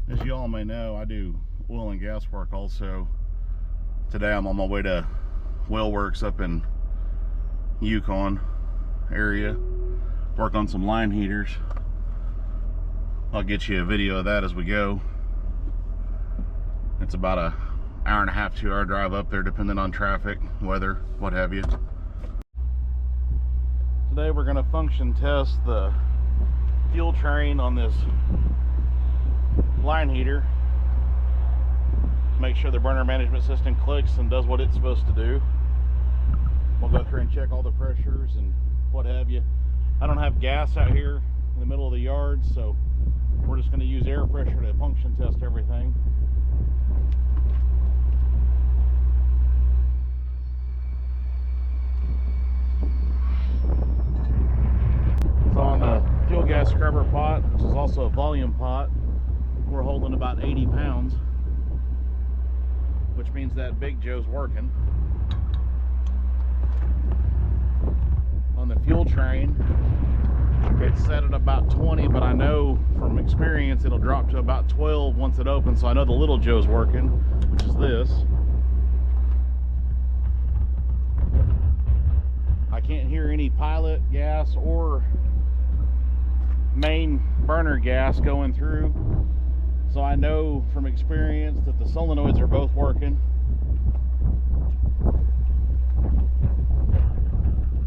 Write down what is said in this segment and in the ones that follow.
As you all may know, I do oil and gas work also. Today I'm on my way to Well Works up in Yukon area. Work on some line heaters. I'll get you a video of that as we go. It's about an hour and a half, 2 hour drive up there depending on traffic, weather, what have you. Today we're going to function test the fuel train on this line heater. Make sure the burner management system clicks and does what it's supposed to do. We'll go through and check all the pressures and what have you. I don't have gas out here in the middle of the yard, so we're just going to use air pressure to function test everything. So on the fuel gas scrubber pot, which is also a volume pot, we're holding about 80 pounds, which means that Big Joe's working. On the fuel train, it's set at about 20, but I know from experience it'll drop to about 12 once it opens, so I know the Little Joe's working, which is this. I can't hear any pilot gas or main burner gas going through, so I know from experience that the solenoids are both working.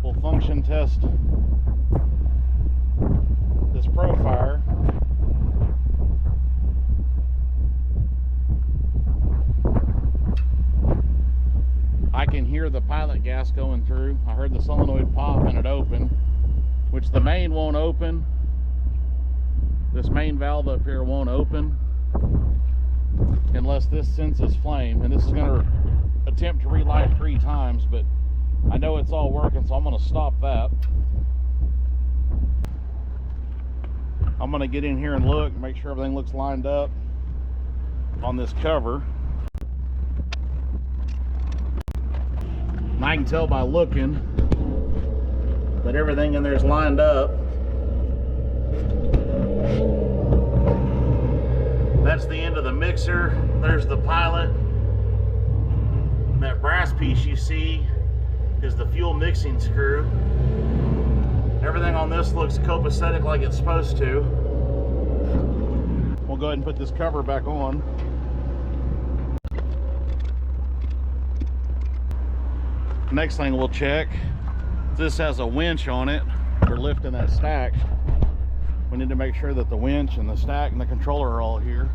We'll function test this Profire. I can hear the pilot gas going through. I heard the solenoid pop and it opened, which the main won't open. This main valve up here won't open unless this senses flame, and this is going to attempt to relight 3 times, but I know it's all working, so I'm going to stop that. I'm going to get in here and look, make sure everything looks lined up on this cover. And I can tell by looking that everything in there is lined up. That's the end of the mixer. There's the pilot. And that brass piece you see is the fuel mixing screw. Everything on this looks copacetic like it's supposed to. We'll go ahead and put this cover back on. Next thing we'll check, this has a winch on it for lifting that stack. We need to make sure that the winch and the stack and the controller are all here.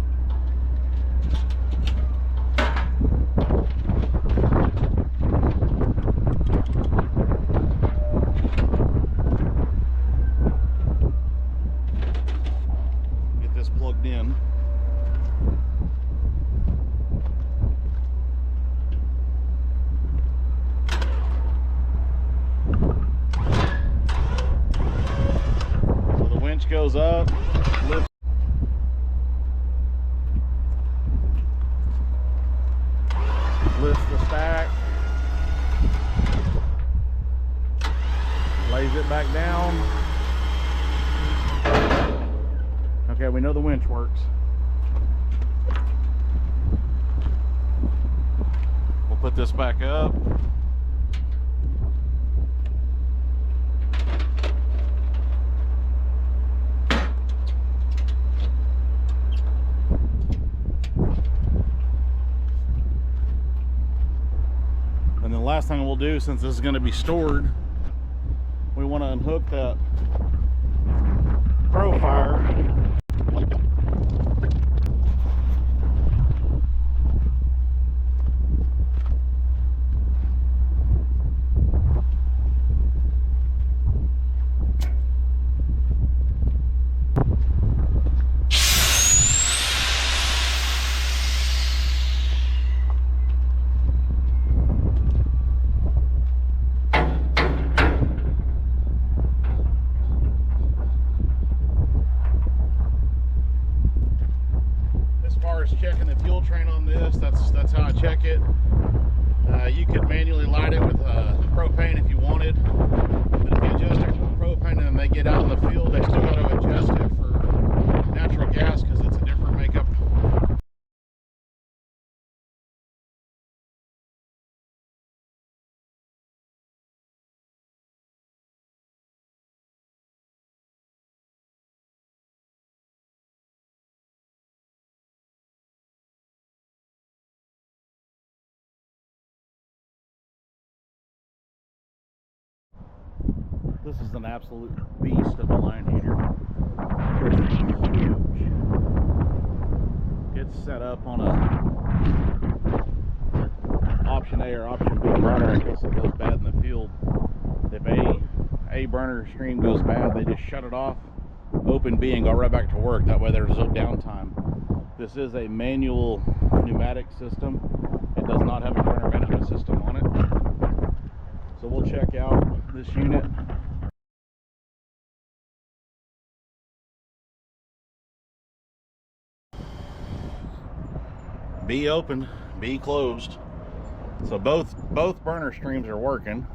Get this plugged in. Goes up, lifts, the stack, lays it back down. Okay, we know the winch works. We'll put this back up. And the last thing we'll do, since this is going to be stored, we want to unhook that Profire. Checking the fuel train on this, that's how I check it. You could manually light it with propane if you wanted, but if you adjust it for propane and they get out in the field, they still got to adjust it for natural gas because it's a different makeup This is an absolute beast of a line heater. It's huge. It's set up on a option A or option B burner in case it goes bad in the field. If A burner stream goes bad, they just shut it off, open B, and go right back to work. That way there's no downtime. This is a manual pneumatic system. It does not have a burner management system on it. So we'll check out this unit. B open, B closed. So both burner streams are working.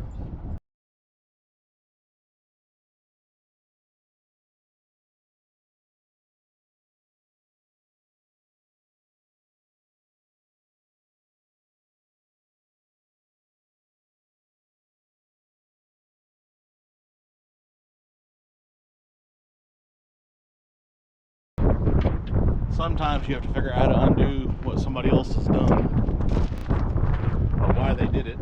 Sometimes you have to figure out how to undo what somebody else has done or why they did it.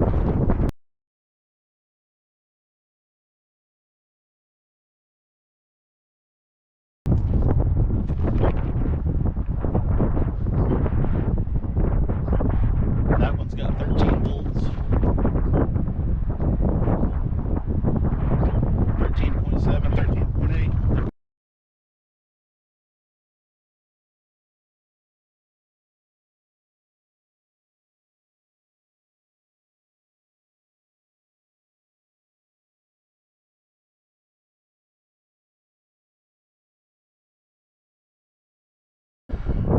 That one's got 13 volts, 13.7, 13.8.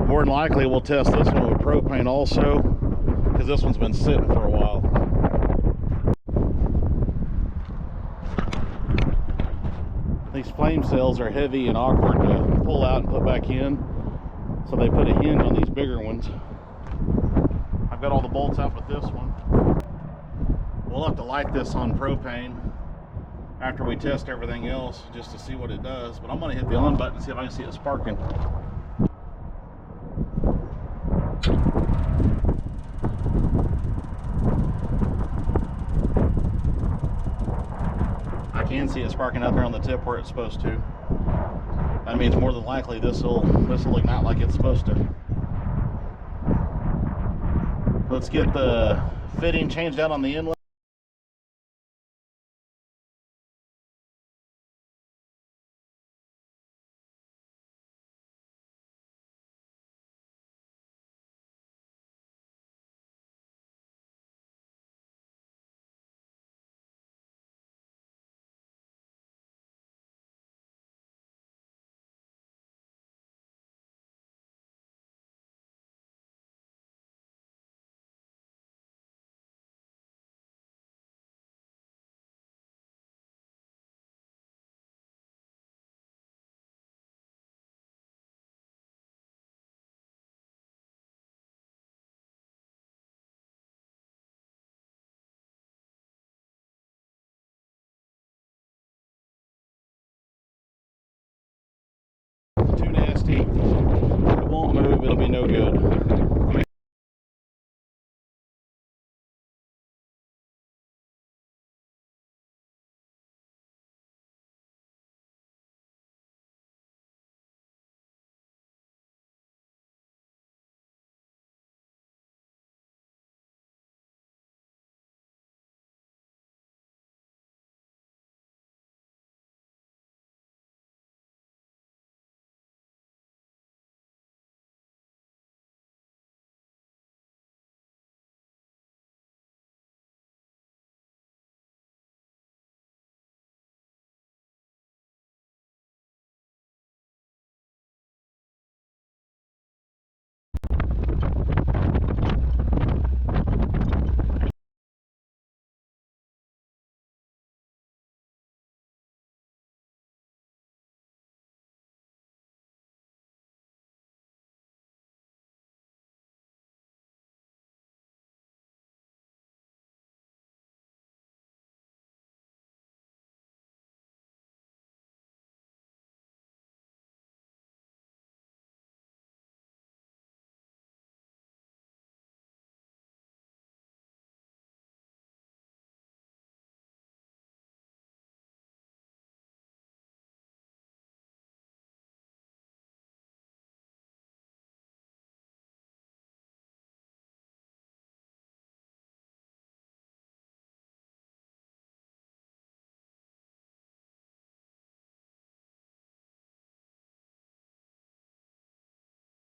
More than likely we'll test this one with propane also, because this one's been sitting for a while. These flame cells are heavy and awkward to pull out and put back in, so they put a hinge on these bigger ones. I've got all the bolts out with this one. We'll have to light this on propane after we test everything else just to see what it does, but I'm going to hit the on button and see if I can see it sparking. I can see it sparking out there on the tip where it's supposed to. That means more than likely this will ignite like it's supposed to. Let's get the fitting changed out on the inlet. Too nasty. It won't move, it'll be no good.